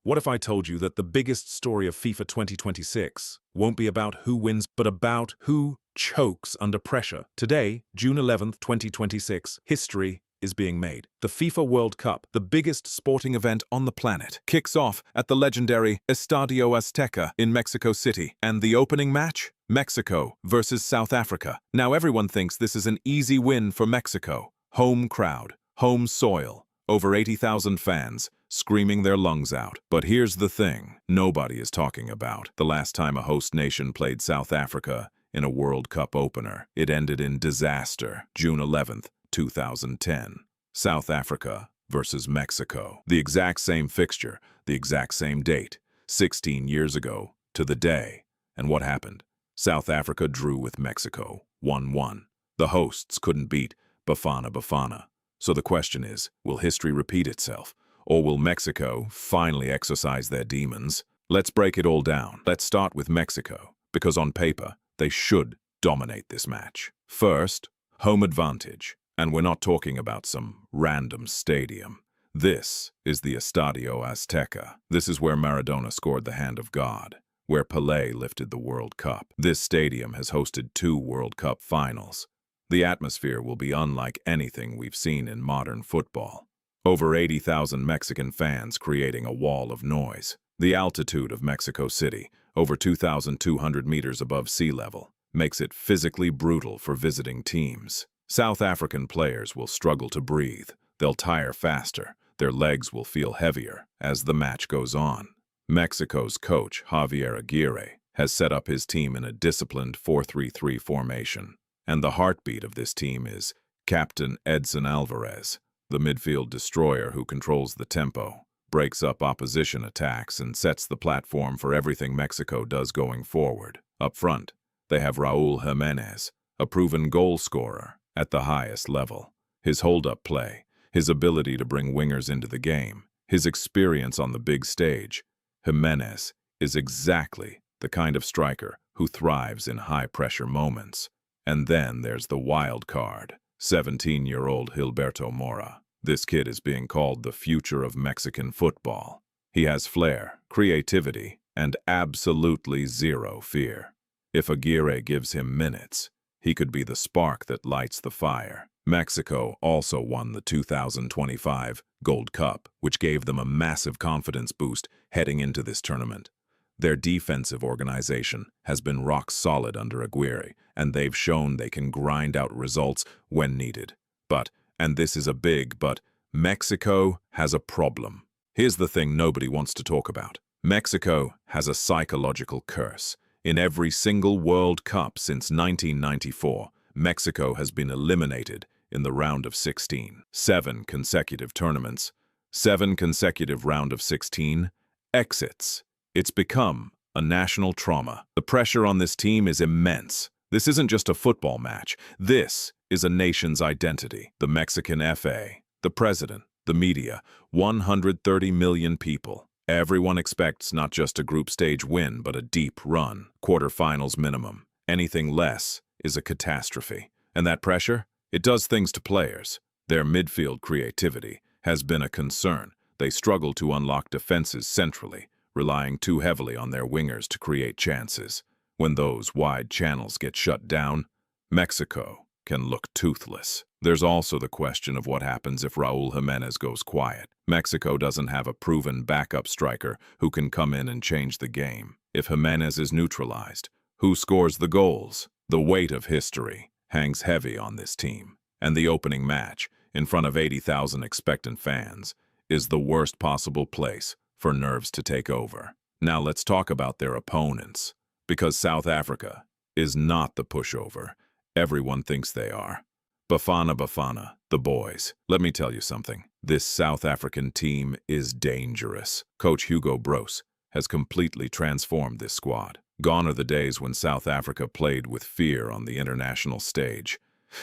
What if I told you that the biggest story of FIFA 2026 won't be about who wins, but about who chokes under pressure? Today, June 11th, 2026, history is being made. The FIFA World Cup, the biggest sporting event on the planet, kicks off at the legendary Estadio Azteca in Mexico City. And the opening match? Mexico versus South Africa. Now everyone thinks this is an easy win for Mexico. Home crowd, home soil, over 80,000 fans, screaming their lungs out. But here's the thing nobody is talking about. The last time a host nation played South Africa in a World Cup opener, it ended in disaster. June 11th, 2010. South Africa versus Mexico. The exact same fixture, the exact same date, 16 years ago to the day. And what happened? South Africa drew with Mexico, 1-1. The hosts couldn't beat Bafana Bafana. So the question is, will history repeat itself? Or will Mexico finally exorcise their demons? Let's break it all down. Let's start with Mexico, because on paper, they should dominate this match. First, home advantage. And we're not talking about some random stadium. This is the Estadio Azteca. This is where Maradona scored the hand of God, where Pelé lifted the World Cup. This stadium has hosted 2 World Cup finals. The atmosphere will be unlike anything we've seen in modern football. Over 80,000 Mexican fans creating a wall of noise. The altitude of Mexico City, over 2,200 meters above sea level, makes it physically brutal for visiting teams. South African players will struggle to breathe. They'll tire faster. Their legs will feel heavier as the match goes on. Mexico's coach, Javier Aguirre, has set up his team in a disciplined 4-3-3 formation. And the heartbeat of this team is Captain Edson Alvarez, the midfield destroyer who controls the tempo, breaks up opposition attacks, and sets the platform for everything Mexico does going forward. Up front, they have Raúl Jiménez, a proven goal scorer at the highest level. His hold-up play, his ability to bring wingers into the game, his experience on the big stage. Jiménez is exactly the kind of striker who thrives in high-pressure moments. And then there's the wild card, 17-year-old Gilberto Mora. This kid is being called the future of Mexican football. He has flair, creativity, and absolutely zero fear. If Aguirre gives him minutes, he could be the spark that lights the fire. Mexico also won the 2025 Gold Cup, which gave them a massive confidence boost heading into this tournament. Their defensive organization has been rock solid under Aguirre, and they've shown they can grind out results when needed. But, and this is a big but, Mexico has a problem. Here's the thing nobody wants to talk about. Mexico has a psychological curse. In every single World Cup since 1994, Mexico has been eliminated in the round of 16. 7 consecutive tournaments, 7 consecutive round of 16 exits. It's become a national trauma. The pressure on this team is immense. This isn't just a football match. This is a nation's identity. The Mexican FA, the president, the media, 130 million people. Everyone expects not just a group stage win, but a deep run, quarterfinals minimum. Anything less is a catastrophe. And that pressure? It does things to players. Their midfield creativity has been a concern. They struggle to unlock defenses centrally, relying too heavily on their wingers to create chances. When those wide channels get shut down, Mexico can look toothless. There's also the question of what happens if Raúl Jiménez goes quiet. Mexico doesn't have a proven backup striker who can come in and change the game. If Jiménez is neutralized, who scores the goals? The weight of history hangs heavy on this team. And the opening match, in front of 80,000 expectant fans, is the worst possible place for nerves to take over. Now let's talk about their opponents, because South Africa is not the pushover everyone thinks they are. Bafana Bafana, the boys. Let me tell you something. This South African team is dangerous. Coach Hugo Broos has completely transformed this squad. Gone are the days when South Africa played with fear on the international stage.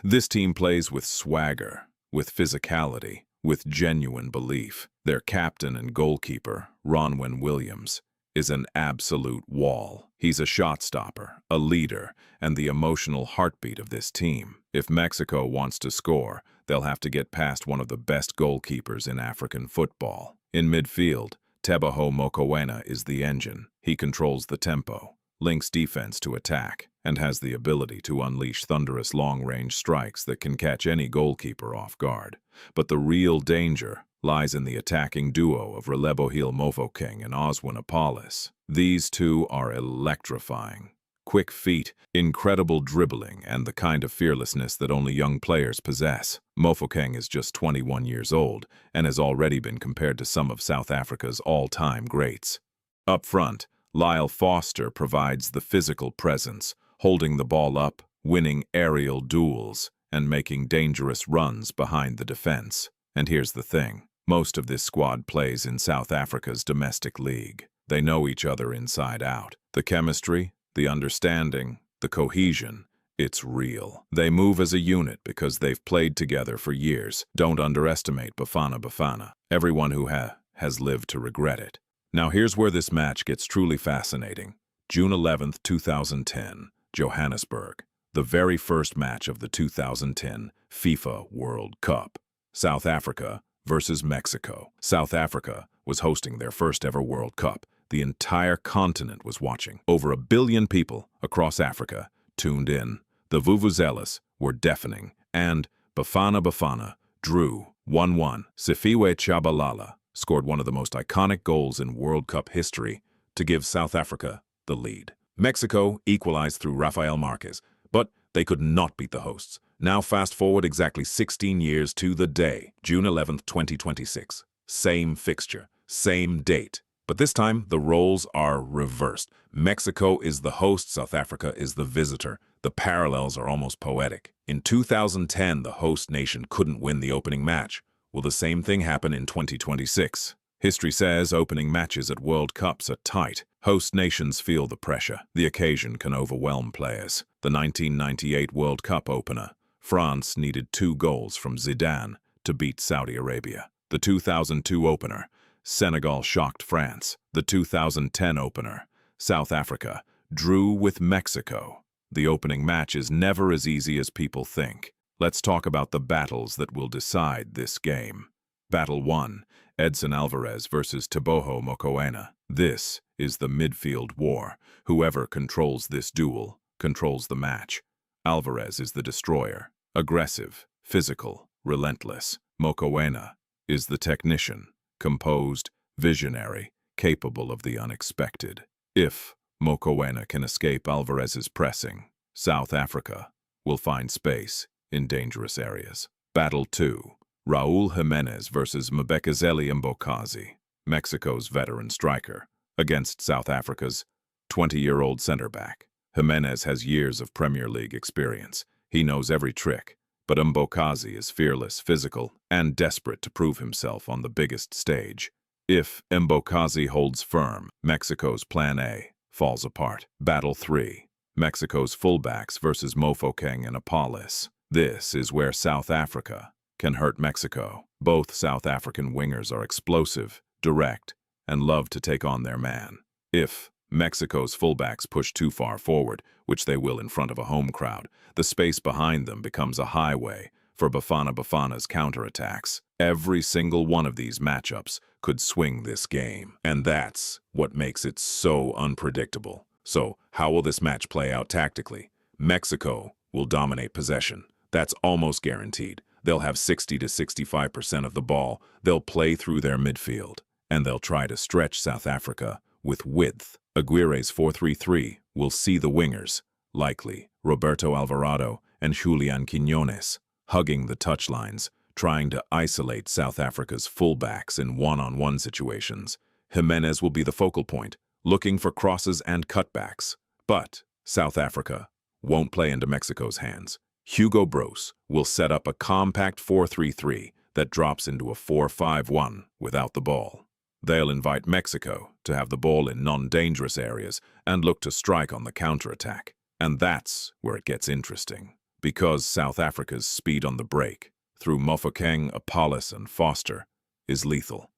This team plays with swagger, with physicality, with genuine belief. Their captain and goalkeeper, Ronwen Williams, is an absolute wall. He's a shot stopper, a leader, and the emotional heartbeat of this team. If Mexico wants to score, they'll have to get past one of the best goalkeepers in African football. In midfield, Teboho Mokoena is the engine. He controls the tempo, links defense to attack, and has the ability to unleash thunderous long-range strikes that can catch any goalkeeper off guard. But the real danger lies in the attacking duo of Relebohil Mofokeng and Oswin Apollos. These two are electrifying. Quick feet, incredible dribbling, and the kind of fearlessness that only young players possess. Mofokeng is just 21 years old and has already been compared to some of South Africa's all-time greats. Up front, Lyle Foster provides the physical presence, holding the ball up, winning aerial duels, and making dangerous runs behind the defense. And here's the thing. Most of this squad plays in South Africa's domestic league. They know each other inside out. The chemistry, the understanding, the cohesion, it's real. They move as a unit because they've played together for years. Don't underestimate Bafana Bafana. Everyone who has lived to regret it. Now here's where this match gets truly fascinating. June 11th, 2010, Johannesburg. The very first match of the 2010 FIFA World Cup. South Africa versus Mexico. South Africa was hosting their first ever World Cup. The entire continent was watching. Over 1 billion people across Africa tuned in. The vuvuzelas were deafening, and Bafana Bafana drew 1-1. Sifiwe Tshabalala scored one of the most iconic goals in World Cup history to give South Africa the lead. Mexico equalized through Rafael Marquez, but they could not beat the hosts. Now fast forward exactly 16 years to the day, June 11th, 2026. Same fixture, same date. But this time, the roles are reversed. Mexico is the host, South Africa is the visitor. The parallels are almost poetic. In 2010, the host nation couldn't win the opening match. Will the same thing happen in 2026? History says opening matches at World Cups are tight. Host nations feel the pressure. The occasion can overwhelm players. The 1998 World Cup opener, France needed 2 goals from Zidane to beat Saudi Arabia. The 2002 opener, Senegal shocked France. The 2010 opener, South Africa, drew with Mexico. The opening match is never as easy as people think. Let's talk about the battles that will decide this game. Battle 1, Edson Alvarez versus Teboho Mokoena. This is the midfield war. Whoever controls this duel controls the match. Alvarez is the destroyer, aggressive, physical, relentless. Mokoena is the technician, composed, visionary, capable of the unexpected. If Mokoena can escape Alvarez's pressing, South Africa will find space in dangerous areas. Battle 2, Raul Jimenez versus Mbekezeli Mbokazi, Mexico's veteran striker, against South Africa's 20-year-old center-back. Jimenez has years of Premier League experience. He knows every trick, but Mbokazi is fearless, physical, and desperate to prove himself on the biggest stage. If Mbokazi holds firm, Mexico's Plan A falls apart. Battle 3, Mexico's fullbacks versus Mofokeng and Apollos. This is where South Africa can hurt Mexico. Both South African wingers are explosive, direct, and love to take on their man. If Mexico's fullbacks push too far forward, which they will in front of a home crowd, the space behind them becomes a highway for Bafana Bafana's counterattacks. Every single one of these matchups could swing this game, and that's what makes it so unpredictable. So, how will this match play out tactically? Mexico will dominate possession. That's almost guaranteed. They'll have 60 to 65% of the ball. They'll play through their midfield, and they'll try to stretch South Africa with width. Aguirre's 4-3-3 will see the wingers, likely Roberto Alvarado and Julian Quiñones, hugging the touchlines, trying to isolate South Africa's fullbacks in one-on-one situations. Jimenez will be the focal point, looking for crosses and cutbacks. But South Africa won't play into Mexico's hands. Hugo Broos will set up a compact 4-3-3 that drops into a 4-5-1 without the ball. They'll invite Mexico to have the ball in non-dangerous areas and look to strike on the counterattack. And that's where it gets interesting, because South Africa's speed on the break, through Mofokeng, Apollos, and Foster, is lethal.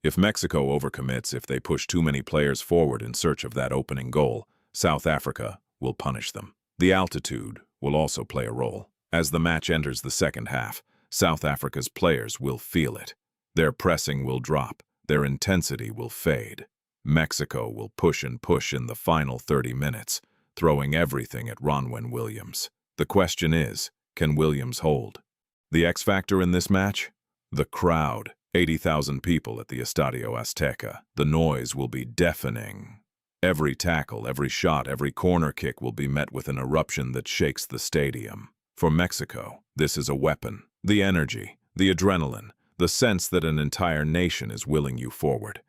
If Mexico overcommits, if they push too many players forward in search of that opening goal, South Africa will punish them. The altitude will also play a role. As the match enters the second half, South Africa's players will feel it. Their pressing will drop, their intensity will fade. Mexico will push and push in the final 30 minutes, throwing everything at Ronwen Williams. The question is, can Williams hold? The X factor in this match? The crowd. 80,000 people at the Estadio Azteca. The noise will be deafening. Every tackle, every shot, every corner kick will be met with an eruption that shakes the stadium. For Mexico, this is a weapon. The energy, the adrenaline, the sense that an entire nation is willing you forward.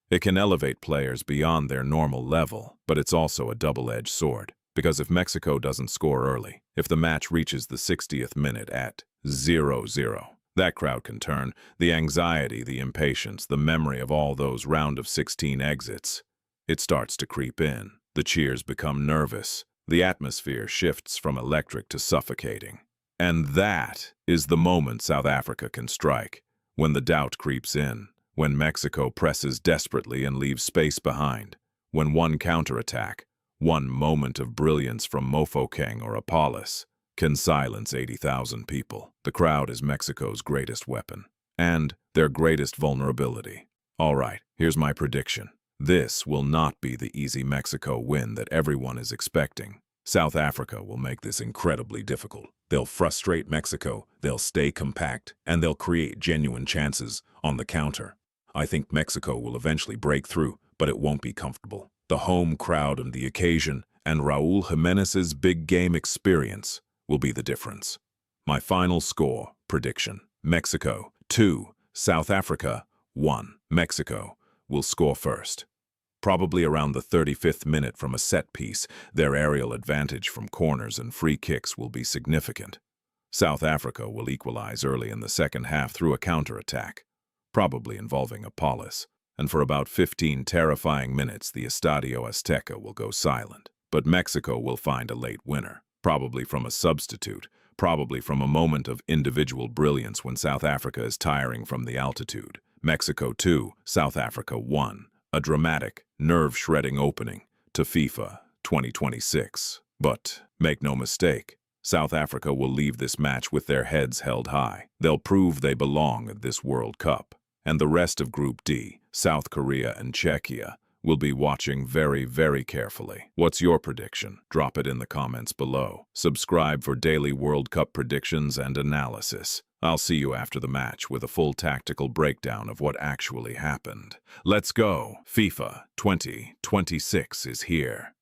It can elevate players beyond their normal level, but it's also a double-edged sword. Because if Mexico doesn't score early, if the match reaches the 60th minute at 0-0, that crowd can turn. The anxiety, the impatience, the memory of all those round of 16 exits. It starts to creep in. The cheers become nervous. The atmosphere shifts from electric to suffocating. And that is the moment South Africa can strike, when the doubt creeps in, when Mexico presses desperately and leaves space behind, when one counterattack, one moment of brilliance from Mofokeng or Apollos, can silence 80,000 people. The crowd is Mexico's greatest weapon, and their greatest vulnerability. All right, here's my prediction. This will not be the easy Mexico win that everyone is expecting. South Africa will make this incredibly difficult. They'll frustrate Mexico, they'll stay compact, and they'll create genuine chances on the counter. I think Mexico will eventually break through, but it won't be comfortable. The home crowd and the occasion, and Raul Jimenez's big game experience will be the difference. My final score prediction: Mexico 2, South Africa 1. Mexico will score first. Probably around the 35th minute from a set piece, their aerial advantage from corners and free kicks will be significant. South Africa will equalize early in the second half through a counterattack, probably involving Apollos, and for about 15 terrifying minutes the Estadio Azteca will go silent. But Mexico will find a late winner, probably from a substitute, probably from a moment of individual brilliance when South Africa is tiring from the altitude. Mexico 2, South Africa 1. A dramatic, nerve-shredding opening to FIFA 2026. But make no mistake, South Africa will leave this match with their heads held high. They'll prove they belong at this World Cup. And the rest of Group D, South Korea and Czechia, will be watching very, very carefully. What's your prediction? Drop it in the comments below. Subscribe for daily World Cup predictions and analysis. I'll see you after the match with a full tactical breakdown of what actually happened. Let's go! FIFA 2026 is here.